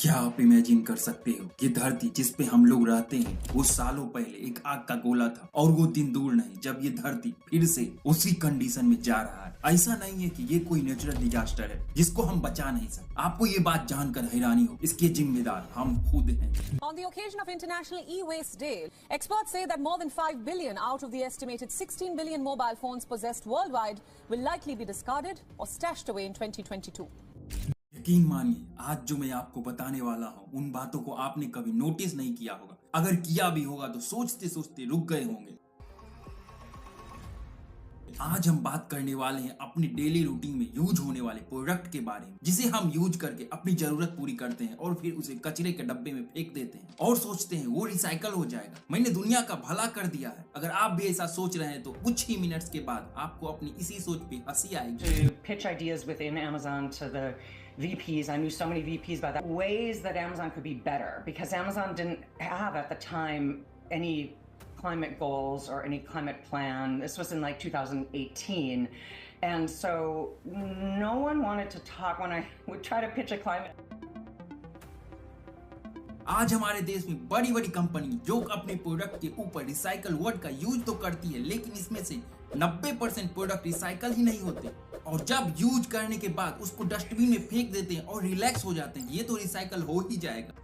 क्या आप इमेजिन कर सकते हो ये धरती जिस पे हम लोग रहते हैं वो सालों पहले एक आग का गोला था और वो दिन दूर नहीं जब ये धरती फिर से उसी कंडीशन में जा रहा है। ऐसा नहीं है कि ये कोई नेचुरल डिजास्टर है जिसको हम बचा नहीं सकते। आपको ये बात जानकर हैरानी हो, इसके जिम्मेदार हम खुद हैं। On the occasion of International E-Waste Day, experts say that more than 5 billion out of the estimated 16 billion mobile phones possessed worldwide will likely be discarded or stashed away in 2022. यकीन मानिए आज जो मैं आपको बताने वाला हूँ उन बातों को आपने कभी नोटिस नहीं किया होगा। अगर किया भी होगा तो सोचते सोचते रुक गए होंगे। आज हम बात करने वाले हैं अपने डेली रूटीन में यूज होने वाले प्रोडक्ट के बारे में जिसे हम यूज करके अपनी जरूरत पूरी करते हैं और फिर उसे कचरे के डब्बे में फेंक देते हैं और सोचते हैं वो रिसाइकल हो जाएगा। मैंने दुनिया का भला कर दिया है। अगर आप भी ऐसा सोच रहे हैं तो कुछ ही मिनट्स के बाद आपको अपनी इसी सोच पे हंसी आएगी। To pitch ideas within Amazon to the VPs. I knew so many VPs by that. Ways that Amazon could be better because Amazon didn't have at the time any climate goals or any climate plan. This was in like 2018. And so no one wanted to talk when I would try to pitch a climate. आज हमारे देश में बड़ी बड़ी company जो अपने product के ऊपर रिसाइकल वर्ड का यूज तो करती है लेकिन इसमें से 90% प्रोडक्ट रिसाइकल ही नहीं होते और जब यूज करने के बाद उसको डस्टबिन में फेंक देते हैं और रिलैक्स हो जाते हैं ये तो रिसाइकल हो ही जाएगा।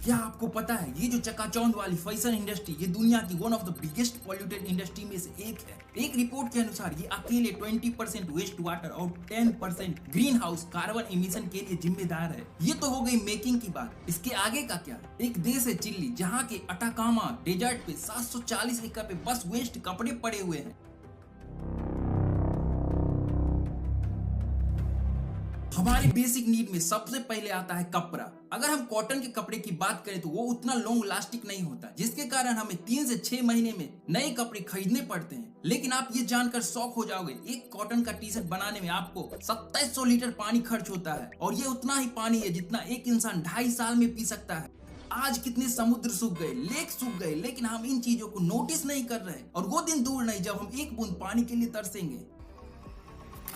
क्या आपको पता है ये जो चकाचौंध वाली फैशन इंडस्ट्री ये दुनिया की one of the biggest polluted industry में से एक है। एक रिपोर्ट के अनुसार ये अकेले 20% वेस्ट वाटर और 10% ग्रीन हाउस कार्बन इमिशन के लिए जिम्मेदार है। ये तो हो गई मेकिंग की बात। इसके आगे का क्या? एक देश है चिली जहाँ के अटाकामा डेजर्ट पे 740 एकड़ पे बस वेस्ट कपड़े पड़े हुए हैं। हमारे बेसिक नीड में सबसे पहले आता है कपड़ा। अगर हम कॉटन के कपड़े की बात करें तो वो उतना लॉन्ग लास्टिक नहीं होता जिसके कारण हमें 3 से 6 महीने में नए कपड़े खरीदने पड़ते हैं। लेकिन आप ये जानकर शॉक हो जाओगे एक कॉटन का टी शर्ट बनाने में आपको 2700 लीटर पानी खर्च होता है और ये उतना ही पानी है जितना एक इंसान 2.5 साल में पी सकता है। आज कितने समुद्र सूख गए, लेक सूख गए लेकिन हम इन चीजों को नोटिस नहीं कर रहे और वो दिन दूर नहीं जब हम एक बूंद पानी के लिए तरसेंगे।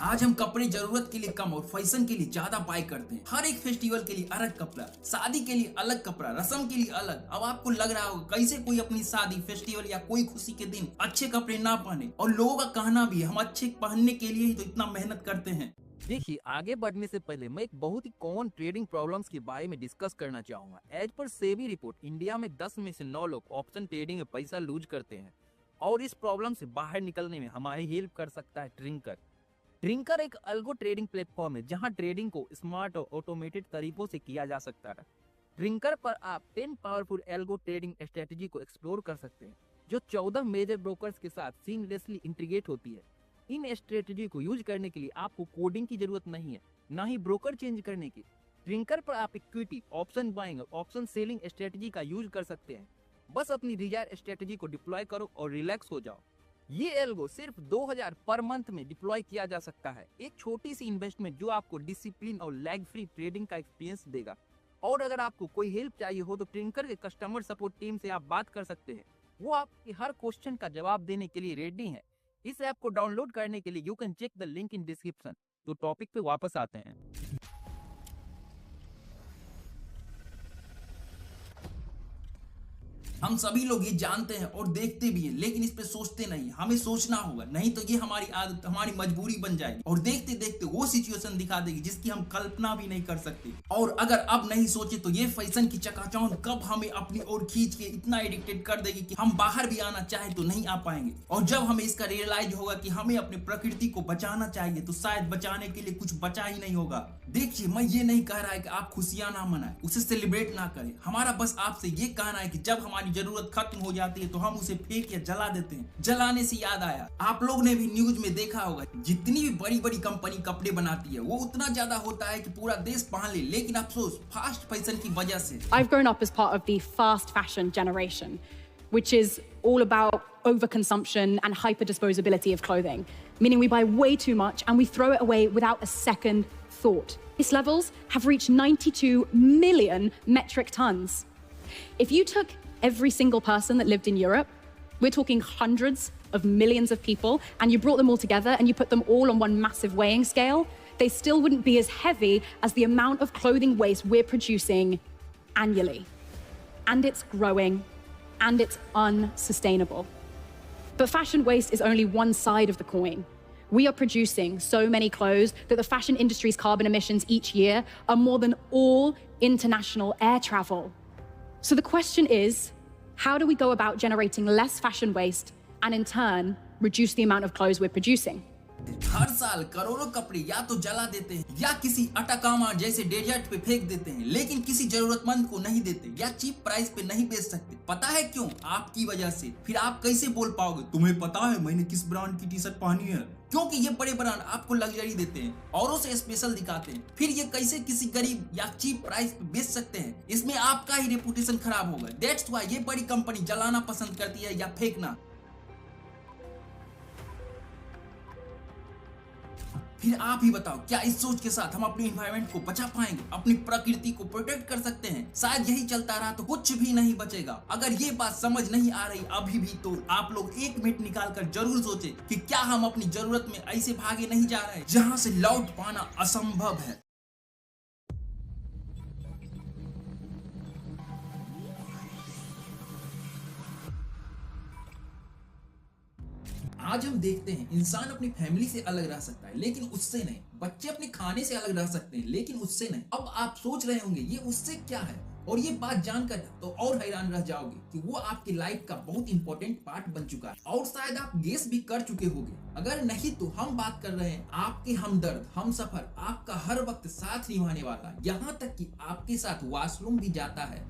आज हम कपड़े जरूरत के लिए कम और फैशन के लिए ज्यादा बाय करते हैं। हर एक फेस्टिवल के लिए अलग कपड़ा, शादी के लिए अलग कपड़ा, रस्म के लिए अलग। अब आपको लग रहा होगा कैसे कोई अपनी शादी, फेस्टिवल या कोई खुशी के दिन अच्छे कपड़े ना पहने और लोगों का कहना भी है हम अच्छे पहनने के लिए ही तो इतना मेहनत करते हैं। देखिए आगे बढ़ने से पहले मैं एक बहुत ही कॉमन ट्रेडिंग प्रॉब्लम्स के बारे में डिस्कस करना चाहूंगा। As per SEBI report India में 10 में से 9 लोग ऑप्शन ट्रेडिंग में पैसा लूज करते हैं और इस प्रॉब्लम से बाहर निकलने में हमारी हेल्प कर सकता है ट्रिंकर। ट्रिंकर एक अल्गो ट्रेडिंग प्लेटफॉर्म है जहां ट्रेडिंग को स्मार्ट और ऑटोमेटेड तरीकों से किया जा सकता है। ट्रिंकर पर आप 10 पावरफुल एल्गो ट्रेडिंग स्ट्रेटजी को एक्सप्लोर कर सकते हैं जो 14 मेजर ब्रोकर्स के साथ सीमलेसली इंटीग्रेट होती है। इन स्ट्रेटजी को यूज करने के लिए आपको कोडिंग की जरूरत नहीं है, ना ही ब्रोकर चेंज करने की। ट्रिंकर पर आप इक्विटी, ऑप्शन बाइंग और ऑप्शन सेलिंग स्ट्रेटजी का यूज कर सकते हैं। बस अपनी डिजायर स्ट्रेटजी को डिप्लॉय करो और रिलैक्स हो जाओ। ये एल्गो सिर्फ 2000 पर मंथ में डिप्लॉय किया जा सकता है। एक छोटी सी इन्वेस्टमेंट जो आपको डिसिप्लिन और लैग फ्री ट्रेडिंग का एक्सपीरियंस देगा। और अगर आपको कोई हेल्प चाहिए हो तो ट्रिंकर के कस्टमर सपोर्ट टीम से आप बात कर सकते हैं। वो आपके हर क्वेश्चन का जवाब देने के लिए रेडी है। इस ऐप को डाउनलोड करने के लिए you can check the link in description. तो टॉपिक पे वापस आते हैं। हम सभी लोग ये जानते हैं और देखते भी हैं लेकिन इस पे सोचते नहीं। हमें सोचना होगा नहीं तो ये हमारी आदत, हमारी मजबूरी बन जाएगी और देखते देखते वो सिचुएशन दिखा देगी जिसकी हम कल्पना भी नहीं कर सकते। और अगर अब नहीं सोचे तो ये फैशन की चकाचौंध कब हमें अपनी ओर खींच के इतना एडिक्टेड कर देगी कि हम बाहर भी आना चाहे तो नहीं आ पाएंगे। और जब हमें इसका रियलाइज होगा कि हमें अपने प्रकृति को बचाना चाहिए तो शायद बचाने के लिए कुछ बचा ही नहीं होगा। देखिए मैं ये नहीं कह रहा है कि आप खुशियां ना मनाएं, उसे सेलिब्रेट ना करें। हमारा बस आपसे ये कहना है कि जब हमारी जरूरत खत्म हो जाती है तो हम उसे फेंक या जला देते हैं। जलाने से याद आया, आप लोग ने भी न्यूज में देखा होगा जितनी भी बड़ी बड़ी कंपनी कपड़े बनाती है वो उतना ज्यादा होता है कि पूरा देश पहन ले, लेकिन अफसोस फास्ट फैशन की वजह से। I've grown up as part of the fast fashion generation, which is all about overconsumption and hyper disposability of clothing, meaning we buy way too much and we throw it away without a second thought. These levels have reached 92 million metric tons. If you took every single person that lived in Europe, we're talking hundreds of millions of people, and you brought them all together and you put them all on one massive weighing scale, they still wouldn't be as heavy as the amount of clothing waste we're producing annually. And it's growing, and it's unsustainable. But fashion waste is only one side of the coin. We are producing so many clothes that the fashion industry's carbon emissions each year are more than all international air travel. So the question is, how do we go about generating less fashion waste and in turn reduce the amount of clothes we're producing? हर साल करोड़ों कपड़े या तो जला देते हैं या किसी अटाकामा जैसे डेजर्ट पे फेंक देते हैं, लेकिन किसी जरूरतमंद को नहीं देते या चीप प्राइस पे नहीं बेच सकते। पता है क्यों? आपकी वजह से। फिर आप कैसे बोल पाओगे तुम्हें पता है मैंने किस ब्रांड की टी शर्ट पहनी है? क्योंकि ये बड़े ब्रांड आपको लग्जरी देते हैं, औरों से स्पेशल दिखाते हैं। फिर ये कैसे किसी गरीब या चीप प्राइस पे बेच सकते हैं? इसमें आपका ही रेपुटेशन खराब होगा। दैट्स व्हाई ये बड़ी कंपनी जलाना पसंद करती है या फेंकना। फिर आप ही बताओ, क्या इस सोच के साथ हम अपनी एनवायरनमेंट को बचा पाएंगे, अपनी प्रकृति को प्रोटेक्ट कर सकते हैं? शायद यही चलता रहा तो कुछ भी नहीं बचेगा। अगर ये बात समझ नहीं आ रही अभी भी, तो आप लोग 1 मिनट निकाल कर जरूर सोचें कि क्या हम अपनी जरूरत में ऐसे भागे नहीं जा रहे हैं जहां से लौट पाना असंभव है। आज हम देखते हैं इंसान अपनी फैमिली से अलग रह सकता है लेकिन उससे नहीं, बच्चे अपने खाने से अलग रह सकते हैं लेकिन उससे नहीं। अब आप सोच रहे होंगे ये उससे क्या है, और ये बात जानकर तो और हैरान रह जाओगे कि वो आपकी लाइफ का बहुत इंपॉर्टेंट पार्ट बन चुका है। और शायद आप गेस भी कर चुके होंगे, अगर नहीं तो हम बात कर रहे हैं आपके हमदर्द, हमसफर, आपका हर वक्त साथ निभाने वाला, यहाँ तक कि आपके साथ वॉशरूम भी जाता है,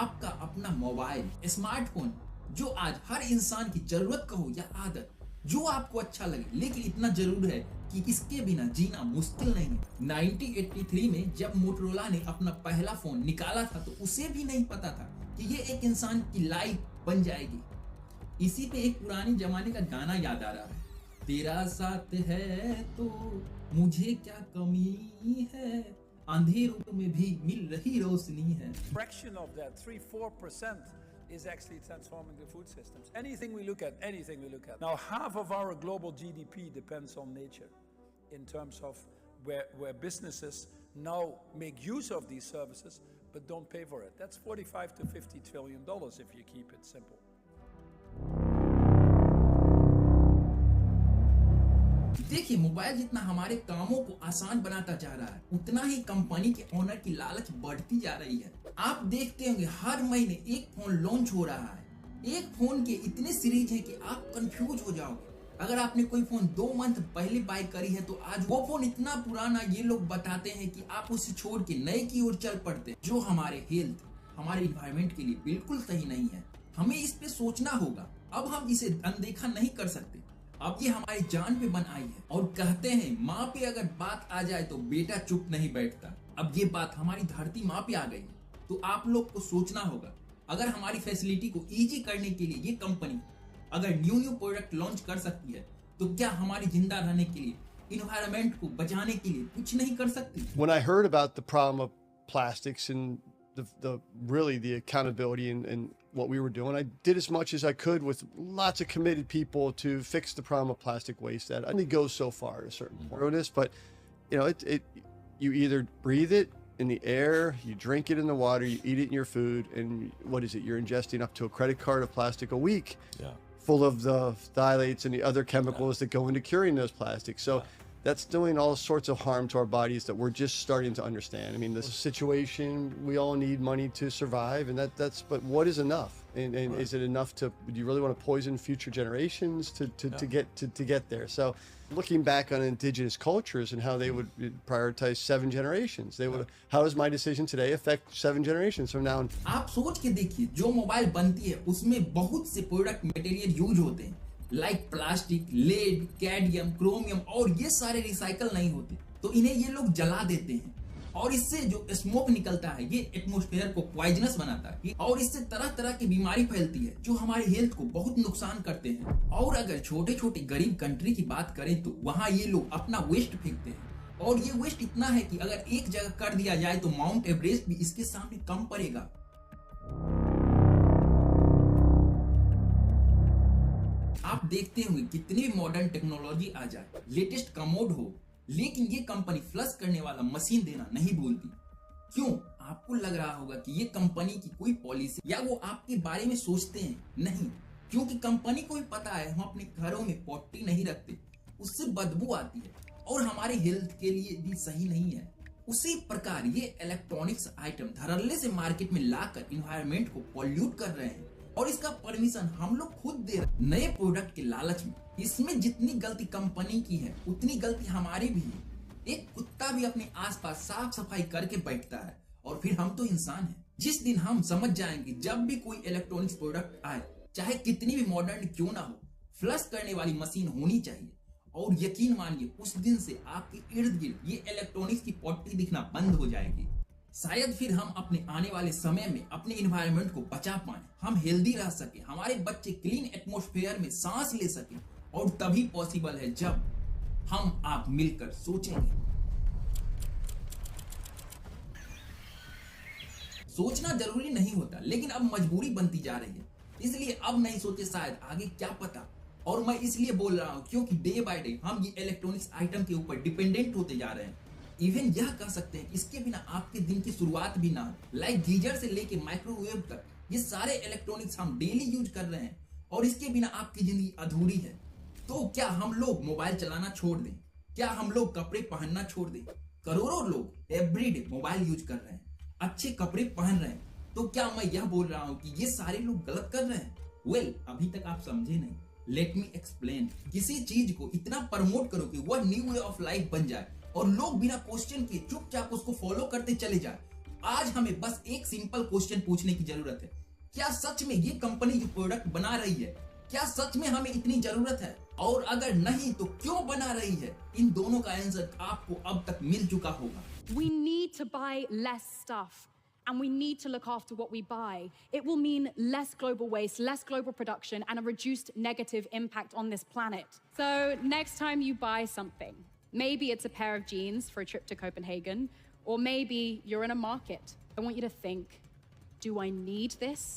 आपका अपना मोबाइल स्मार्टफोन, जो आज हर इंसान की जरूरत कहो या आदत, जो आपको अच्छा लगे लेकिन इतना जरूर है कि इसके बिना जीना मुश्किल नहीं है। 1983 में जब मोटरोला ने अपना पहला फोन निकाला था तो उसे भी नहीं पता था कि ये एक इंसान की लाइफ बन जाएगी। इसी पे एक पुराने जमाने का गाना याद आ रहा है, तेरा साथ है तो मुझे क्या कमी है, अंधेरों में भी मिल रही रोशनी है। Fraction of that, 3-4%. Is actually transforming the food systems. Anything we look at. Now, half of our global GDP depends on nature in terms of where businesses now make use of these services but don't pay for it. That's $45 to $50 trillion if you keep it simple. देखिए, mobile जितना हमारे कामों को आसान बनाता जा रहा है उतना ही कंपनी के ओनर की लालच बढ़ती जा रही है। आप देखते होंगे हर महीने एक फोन लॉन्च हो रहा है। एक फोन के इतने सीरीज है कि आप कंफ्यूज हो जाओगे। अगर आपने कोई फोन 2 मंथ पहले बाय करी है तो आज वो फोन इतना पुराना ये लोग बताते हैं कि आप उसे छोड़ के नए की ओर चल पड़ते हैं, जो हमारे हेल्थ, हमारे इन्वायरमेंट के लिए बिल्कुल सही नहीं है। हमें इस पे सोचना होगा। अब हम इसे अनदेखा नहीं कर सकते। अब ये हमारी जान पे बन आई है और कहते हैं माँ पे अगर बात आ जाए तो बेटा चुप नहीं बैठता। अब ये बात हमारी धरती माँ पे आ गई है तो आप लोग को सोचना होगा। अगर हमारी फैसिलिटी को इजी करने के लिए ये कंपनी अगर न्यू प्रोडक्ट लॉन्च कर सकती है तो क्या हमारी जिंदा रहने के लिए, इन्वायरमेंट को बचाने के लिए कुछ नहीं कर सकती? When I heard about the problem of plastics and the accountability and what we were doing, I did as much as I could with lots of committed people to fix the problem of plastic waste. That only goes so far at a certain point. But you know, you either breathe it in the air, you drink it in the water, you eat it in your food, and what is it? You're ingesting up to a credit card of plastic a week, full of the phthalates and the other chemicals that go into curing those plastics. So that's doing all sorts of harm to our bodies that we're just starting to understand. I mean, this situation, we all need money to survive, and but what is enough? And is it enough do you really want to poison future generations to get there? So looking back on indigenous cultures and how they would prioritize 7 generations, how does my decision today affect 7 generations from now? आप सोच के देखिए, जो mobile बनती है उसमें बहुत से प्रोडक्ट मटेरियल यूज होते हैं, like plastic, lead, cadmium, chromium, और ये सारे रिसाइकल नहीं होते तो इन्हें ये लोग जला देते हैं और इससे जो स्मोक निकलता है ये एटमॉस्फेयर को पॉइजनस बनाता है और इससे तरह तरह की बीमारी फैलती है जो हमारे हेल्थ को बहुत नुकसान करते हैं। और अगर छोटे छोटे गरीब कंट्री की बात करें तो वहाँ ये लोग अपना वेस्ट फेंकते हैं और ये वेस्ट इतना है कि अगर एक जगह कर दिया जाए तो माउंट एवरेस्ट भी इसके सामने कम पड़ेगा। आप देखते होंगे कितनी मॉडर्न टेक्नोलॉजी आ जाए, लेटेस्ट कमोड हो, लेकिन ये कंपनी फ्लश करने वाला मशीन देना नहीं भूलती। क्यों? आपको लग रहा होगा कि ये कंपनी की कोई पॉलिसी या वो आपके बारे में सोचते हैं। नहीं, क्योंकि कंपनी को भी पता है हम अपने घरों में पॉटी नहीं रखते, उससे बदबू आती है और हमारे हेल्थ के लिए भी सही नहीं है। उसी प्रकार ये इलेक्ट्रॉनिक्स आइटम धड़ल्ले से मार्केट में लाकर इन्वायरमेंट को पॉल्यूट कर रहे हैं और इसका परमिशन हम लोग खुद दे रहे हैं नए प्रोडक्ट के लालच में। इसमें जितनी गलती कंपनी की है उतनी गलती हमारी भी है। एक कुत्ता भी अपने आसपास साफ सफाई करके बैठता है और फिर हम तो इंसान हैं। जिस दिन हम समझ जाएंगे जब भी कोई इलेक्ट्रॉनिक्स प्रोडक्ट आए, चाहे कितनी भी मॉडर्न क्यों ना हो, फ्लश करने वाली मशीन होनी चाहिए। और यकीन मानिए उस दिन से आपके इर्द गिर्द ये इलेक्ट्रॉनिक्स की पॉटी दिखना बंद हो जाएगी। शायद फिर हम अपने आने वाले समय में अपने इन्वायरमेंट को बचा पाए, हम हेल्दी रह सके, हमारे बच्चे क्लीन एटमॉस्फेयर में सांस ले सके। और तभी पॉसिबल है जब हम आप मिलकर सोचेंगे। सोचना जरूरी नहीं होता, लेकिन अब मजबूरी बनती जा रही है, इसलिए अब नहीं सोचे शायद आगे क्या पता। और मैं इसलिए बोल रहा हूं क्योंकि डे बाय डे हम ये इलेक्ट्रॉनिक्स आइटम के ऊपर डिपेंडेंट होते जा रहे हैं। इवन यह कह सकते हैं इसके बिना आपके दिन की शुरुआत भी ना हो। लाइक गीजर से लेके माइक्रोवेव तक ये सारे इलेक्ट्रॉनिक्स हम डेली यूज कर रहे हैं और इसके बिना आपकी जिंदगी अधूरी है। तो क्या हम लोग मोबाइल चलाना छोड़ दें? क्या हम लोग कपड़े पहनना छोड़ दें? करोड़ों लोग एवरीडे मोबाइल यूज कर रहे हैं, अच्छे कपड़े पहन रहे हैं। तो क्या मैं यह बोल रहा हूं कि ये सारे लोग गलत कर रहे हैं? वेल, अभी तक आप समझे नहीं। Let me explain. किसी चीज को इतना प्रमोट करो कि वह न्यू वे ऑफ लाइफ बन जाए और लोग बिना क्वेश्चन किए चुपचाप उसको फॉलो करते चले जाए। आज हमें बस एक सिंपल क्वेश्चन पूछने की जरूरत है, क्या सच में ये कंपनी जो प्रोडक्ट बना रही है, क्या सच में हमें इतनी जरूरत है? और अगर नहीं तो क्यों बना रही है? इन दोनों का आंसर आपको अब तक मिल चुका होगा। We need to buy less stuff, and we need to look after what we buy. It will mean less global waste, less global production, and a reduced negative impact on this planet. So next time you buy something, maybe it's a pair of jeans for a trip to Copenhagen, or maybe you're in a market. I want you to think, do I need this?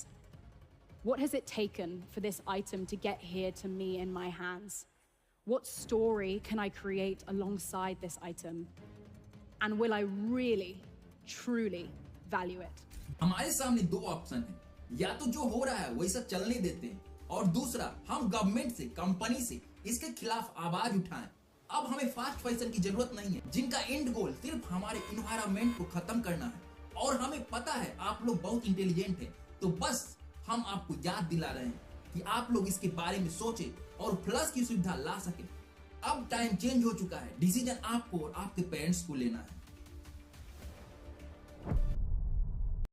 What has it taken for this item to get here to me in my hands? What story can I create alongside this item? And will I really, truly value it? हमारे सामने दो option हैं, या तो जो हो रहा है वैसा चलने देते हैं, और दूसरा हम गवर्नमेंट से, कंपनी से इसके खिलाफ आवाज उठाएं। अब हमें फास्ट फैशन की जरूरत नहीं है, जिनका एंड गोल सिर्फ हमारे इन्वायरमेंट को खत्म करना है। और हमें पता है आप लोग बहुत इंटेलिजेंट हैं, तो बस हम आपको याद दिला रहे हैं कि आप लोग इसके बारे में सोचें और फ्लश की सुविधा ला सके। अब टाइम चेंज हो चुका है, डिसीजन आपको और आपके पेरेंट्स को लेना है।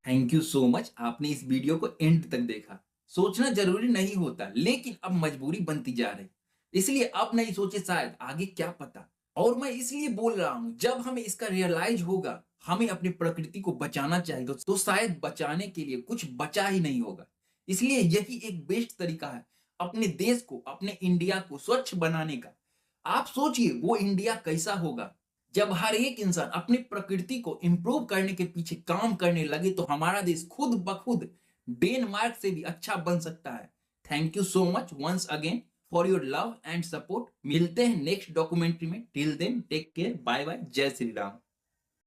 थैंक यू सो मच, आपने इस वीडियो को एंड तक देखा। सोचना जरूरी नहीं होता, लेकिन अब मजबूरी बनती जा रही, इसलिए अब नहीं सोचे शायद आगे क्या पता। और मैं इसलिए बोल रहा हूं, जब हमें इसका रियलाइज होगा हमें अपनी प्रकृति को बचाना चाहिए, तो शायद बचाने के लिए कुछ बचा ही नहीं होगा। इसलिए यही एक बेस्ट तरीका है अपने देश को, अपने इंडिया को स्वच्छ बनाने का। आप सोचिए वो इंडिया कैसा होगा जब हर एक इंसान अपनी प्रकृति को इंप्रूव करने के पीछे काम करने लगे। तो हमारा देश खुद ब खुद डेनमार्क से भी अच्छा बन सकता है। Thank you so much once again for your love and support. मिलते हैं नेक्स्ट डॉक्यूमेंट्री में। Till then take care, bye bye, जय श्री राम।